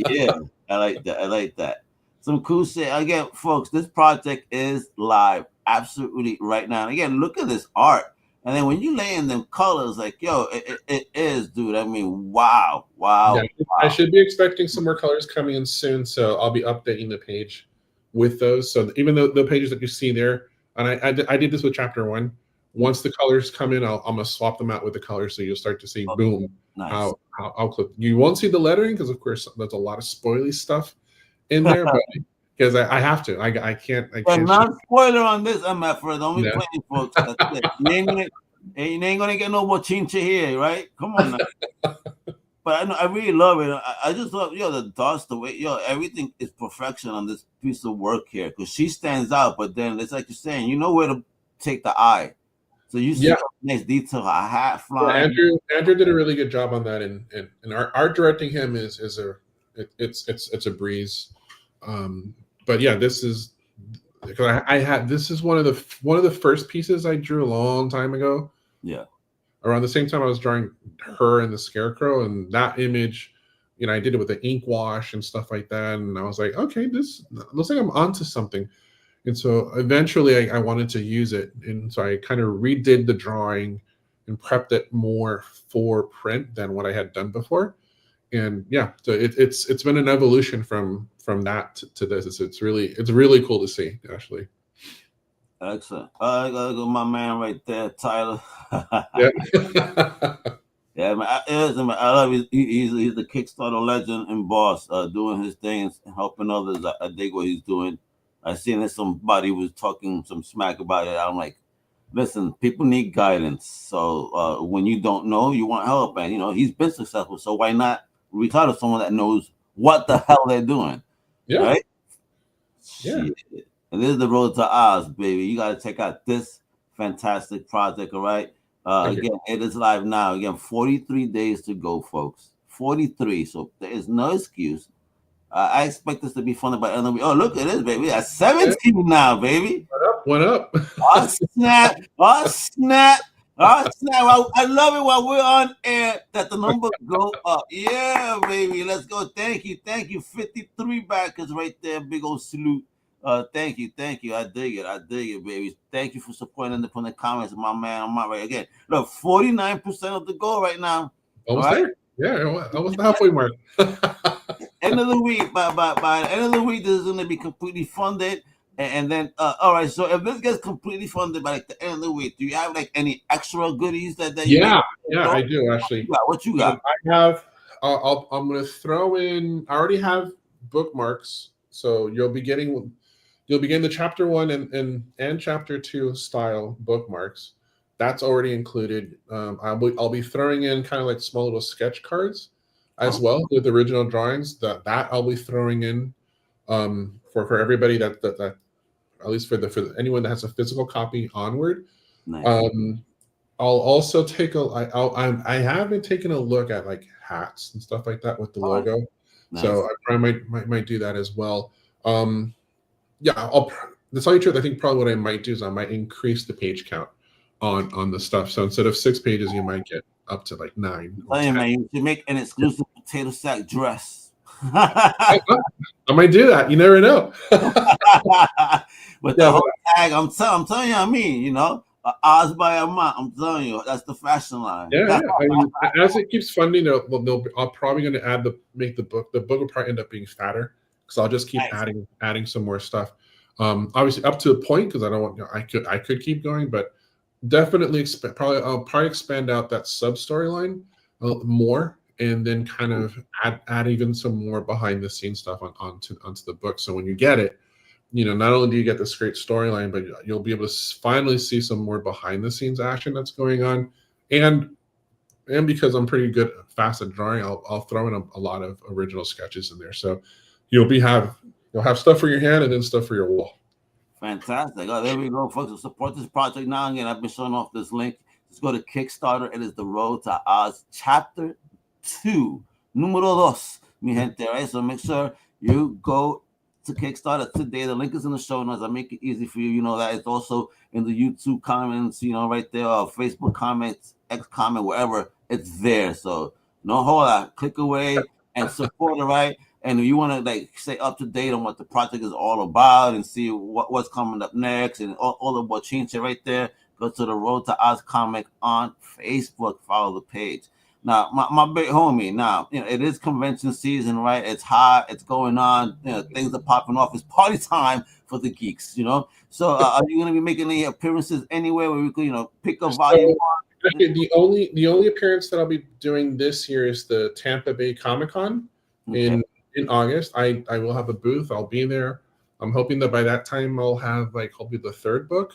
Yeah, I like that. I like that. Some cool shit. Again, folks, this project is live absolutely right now. And again, look at this art. And then when you lay in them colors, like, yo, it is, dude. I mean, wow. Yeah, I should be expecting some more colors coming in soon. So I'll be updating the page with those. So even though the pages that you see there, and I did this with chapter 1. Once the colors come in, I'm gonna swap them out with the colors, so you'll start to see, boom, nice. how clip. You won't see the lettering because, of course, there's a lot of spoily stuff in there, but because I have to, I can't. Not spoiler on this, Amat, for don't be playing, folks. That's it. You ain't gonna get no more chincha here, right? Come on now. But I really love it. I just love, the dots, the way, everything is perfection on this piece of work here, because she stands out. But then it's like you're saying, you know where to take the eye. So you see nice detail, a hat flying. Andrew did a really good job on that, and art directing him is it's a breeze. But yeah, this is because this is one of the first pieces I drew a long time ago. Yeah. Around the same time I was drawing her and the scarecrow, and that image, I did it with the ink wash and stuff like that. And I was like, okay, this looks like I'm onto something. And so eventually I wanted to use it. And so I kind of redid the drawing and prepped it more for print than what I had done before. And yeah, so it's been an evolution from that to this. It's really cool to see, actually. Excellent. I gotta go, my man right there, Tyler. Yeah. Yeah, man. I love him. He's the Kickstarter legend and boss, doing his things, helping others. I dig what he's doing. I seen that somebody was talking some smack about it. I'm like, listen, people need guidance. So when you don't know, you want help, and he's been successful. So why not reach out to someone that knows what the hell they're doing? Yeah. Right? Yeah. Shit. And this is the road to Oz, baby. You got to check out this fantastic project, all right? Again, it is live now. Again, 43 days to go, folks. 43. So there is no excuse. I expect this to be funded by end of the week. Oh, look at this, baby. We got 17 now, baby. What up? Oh, snap. Oh, snap. Oh, snap. I love it while we're on air that the numbers go up. Yeah, baby. Let's go. Thank you. 53 backers right there. Big old salute. Thank you. I dig it, baby. Thank you for supporting the comments, my man. I'm not right again. Look, 49% of the goal right now. Almost there. Yeah, almost the halfway mark. End of the week, by the end of the week, this is going to be completely funded. And then, all right. So if this gets completely funded by the end of the week, do you have any extra goodies that you? Yeah, I do actually. What you got? I have. I'm going to throw in. I already have bookmarks, so you'll be getting the chapter 1 and chapter 2 style bookmarks. That's already included. I'll be throwing in kind of like small little sketch cards as well with original drawings. That I'll be throwing in for everybody that at least for anyone that has a physical copy onward. Nice. I'll also I have been taking a look at like hats and stuff like that with the logo. Nice. So I probably might do that as well. Yeah, to tell you the truth, I think probably what I might do is I might increase the page count on the stuff. So instead of 6 pages, you might get up to like 9. Hey, man, you should make an exclusive potato sack dress. I might do that. You never know. With the whole tag, I'm telling you, I mean, Oz by Amat. I'm telling you, that's the fashion line. Yeah. I mean, as it keeps funding, I'm probably going to make the book. The book will probably end up being fatter because I'll just keep adding some more stuff. Obviously up to a point because I don't want. I could keep going, but definitely I'll probably expand out that sub storyline more, and then kind of add even some more behind the scenes stuff onto the book. So when you get it, not only do you get this great storyline, but you'll be able to finally see some more behind the scenes action that's going on. And because I'm pretty fast at drawing, I'll throw in a lot of original sketches in there. So you'll have stuff for your hand and then stuff for your wall. Fantastic. Oh, there we go, folks. To support this project now, again, I've been showing off this link. Just go to Kickstarter. It is the Road to Oz, Chapter 2, Número 2, mi gente, right? So make sure you go to Kickstarter today. The link is in the show notes. I make it easy for you. You know that it's also in the YouTube comments, right there, or Facebook comments. X comic, wherever, it's there. So no hold on, click away and support it, right? And if you want to like stay up to date on what the project is all about and see what's coming up next and all the bochinche right there, go to the Road to Oz comic on Facebook. Follow the page. Now, my big homie. Now, it is convention season, right? It's hot. It's going on. Things are popping off. It's party time for the geeks. So, are you going to be making any appearances anywhere where we could, pick a volume? The only appearance that I'll be doing this year is the Tampa Bay Comic-Con in August. I will have a booth. I'll be there. I'm hoping that by that time I'll have hopefully the third book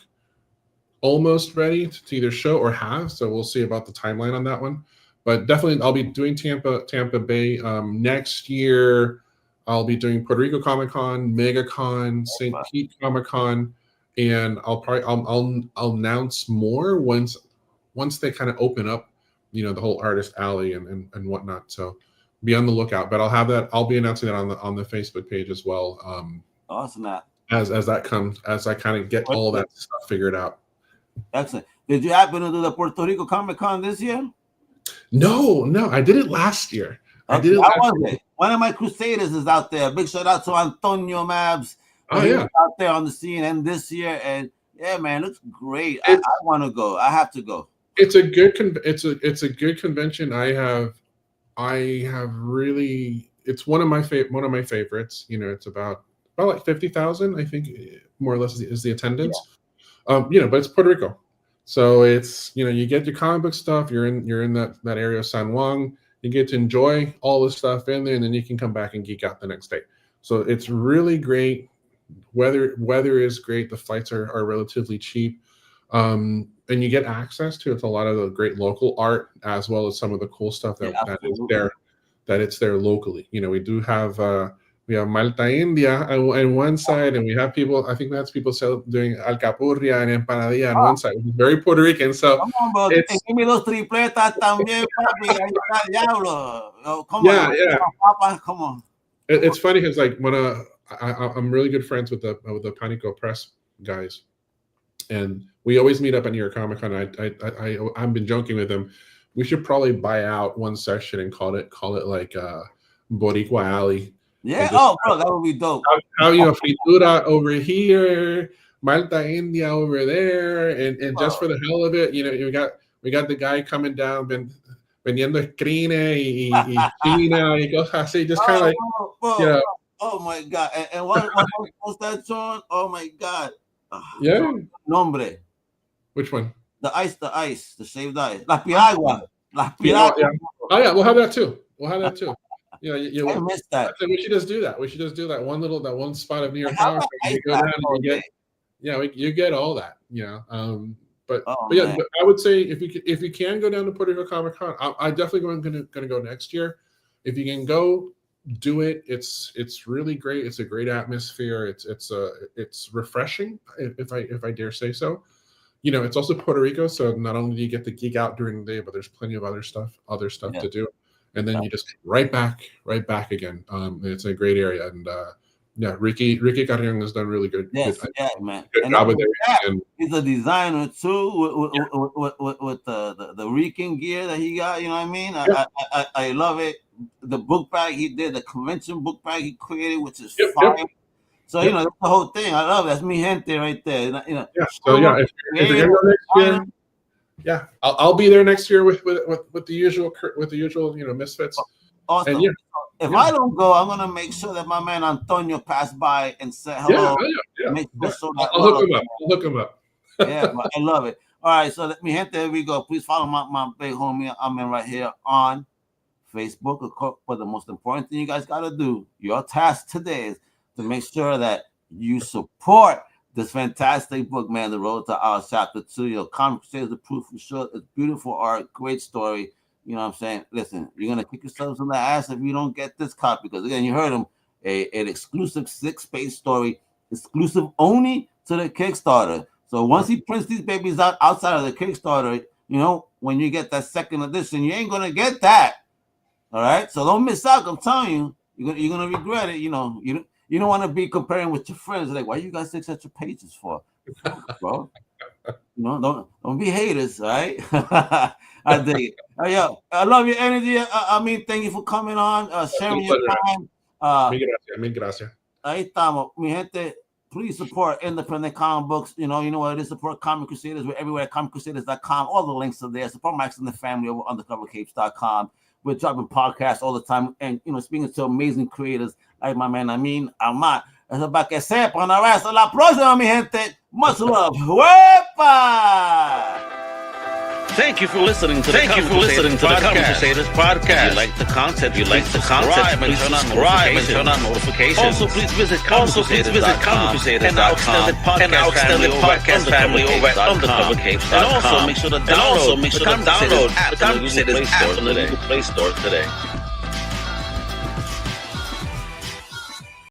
almost ready to either show or have. So we'll see about the timeline on that one. But definitely I'll be doing Tampa Bay. Next year I'll be doing Puerto Rico Comic-Con, MegaCon, St. Pete Comic-Con, and I'll announce more once they kind of open up, the whole artist alley and whatnot. So be on the lookout. But I'll be announcing that on the Facebook page as well. Awesome. As that comes, as I kind of get all that stuff figured out. Excellent. Did you happen to do the Puerto Rico Comic-Con this year? No, I did it last year. Okay. I did it last year. One of my Crusaders is out there. Big shout out to Antonio Mabs. He's out there on the scene and this year, and yeah, man, it looks great. I want to go. I have to go. It's a good good convention. I have really. It's one of my favorites. It's about like 50,000, I think, more or less is the attendance. Yeah. But it's Puerto Rico. So it's, you get your comic book stuff, you're in that area of San Juan, you get to enjoy all the stuff in there, and then you can come back and geek out the next day. So it's really great. Weather is great. The flights are relatively cheap. And you get access to a lot of the great local art as well as some of the cool stuff that it's there locally. We do have we have Malta India on one side, and we have people. I think that's people doing alcapurria and empanadilla on one side, which is very Puerto Rican. So give me those tripletas también, papi. Come on. It's funny because when I'm really good friends with the Panico Press guys, and we always meet up at New York Comic Con. I've been joking with them. We should probably buy out one session and call it like Boricua Alley. Yeah. Oh, bro, that would be dope. Fritura over here, Malta India over there, and just for the hell of it, we got the guy coming down, vendiendo escrine y China y cosas así, just kind of like, Oh my God! And what's that song? Oh my God! Yeah. Nombre. Which one? The shaved ice. La piragua. Yeah. Oh yeah, we'll have that too. I missed that. We should just do that. We should just do that one spot of New York Comic Con. You go down and you get all that. But I would say if you can go down to Puerto Rico Comic Con, I definitely going to go next year. If you can go, do it. It's really great. It's a great atmosphere. It's refreshing, if I dare say so. It's also Puerto Rico, so not only do you get to geek out during the day, but there's plenty of other stuff to do. And then you just right back again. It's a great area, and Ricky Carrion has done really good. Yes, man. Good job with everything. He's a designer too, with the Rican gear that he got. You know what I mean? I love it. The book bag he did, the convention book bag he created, which is fire. Yep. So that's the whole thing. I love it. That's mi gente right there. Yeah. So if you're gonna go next year. Yeah, I'll be there next year with the usual misfits. Awesome. And if I don't go, I'm gonna make sure that my man Antonio passed by and said hello. Yeah. I'll hook him up. Yeah, I love it. All right, so mi gente, here we go. Please follow my big homie Amin right here on Facebook. But the most important thing you guys gotta do, your task today is to make sure that you support this fantastic book, man, The Road to Oz, Chapter 2. Comic Crusaders, the proof for sure. It's beautiful art, great story. You know what I'm saying? Listen, you're going to kick yourselves in the ass if you don't get this copy. Because, again, you heard him, an exclusive 6-page story, exclusive only to the Kickstarter. So once he prints these babies out outside of the Kickstarter, when you get that second edition, you ain't going to get that. All right? So don't miss out. I'm telling you, you're going to regret it. You don't want to be comparing with your friends. Like, why you guys take such pages for, bro? Don't be haters, all right? I dig it. Yo, I love your energy. I mean, thank you for coming on, sharing your time. Mil gracias. Ahí estamos, mi gente. Please support independent comic books. You know what it is. Support Comic Crusaders. We're everywhere at comiccrusaders.com. All the links are there. Support Max and the family over undercovercapes.com. We're dropping podcasts all the time, and speaking to amazing creators like my man Amin Amat. Eso para que sepan. Hasta la próxima, mi gente. Much love. Wepa! Thank you for listening to the Comic Crusaders podcast. If you like the content, please subscribe and turn on notifications. Also, please visit comiccrusadersworld and our extended podcast family over at undercovercapes.com. And also make sure to download the Comic Crusaders app on the Google Play Store today.